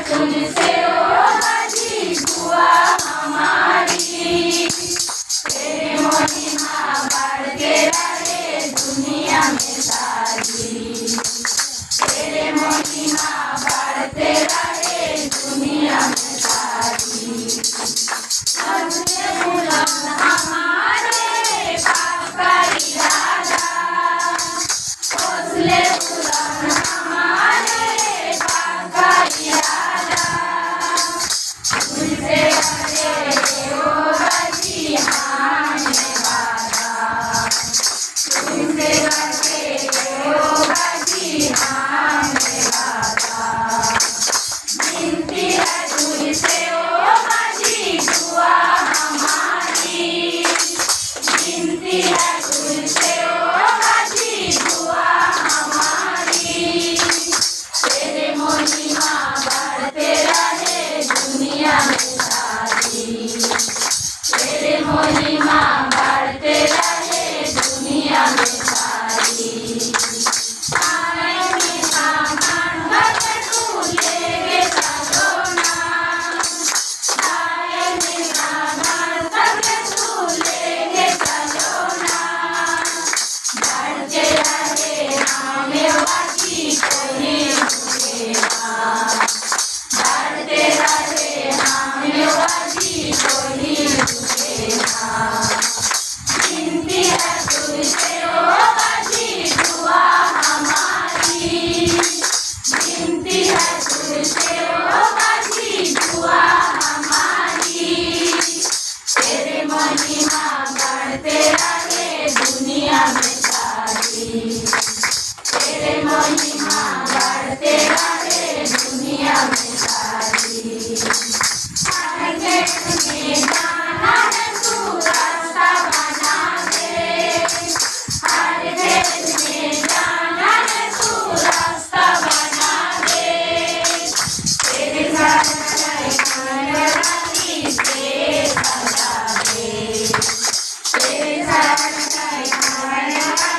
तुझसे ओ बाजी दुआ हमारी। तेरे महिमा बढ़ते रहे दुनिया में सारी। तेरे महिमा बढ़ते रहे दुनिया में सारी। हंसते बुलंद हमारे पाप का इरादा। हौसले बुलंद हमारे पाप का इरादा। तुझसे करे ओ बाजी हमने वादा। तुझसे करे ओ बाजी हमने वादा। विनती है तुझसे ओ बाजी दुआ हमारी। विनती है तुझसे ओ बाजी दुआ हमारी। तेरे महिमा बढ़ते रहे दुनिया में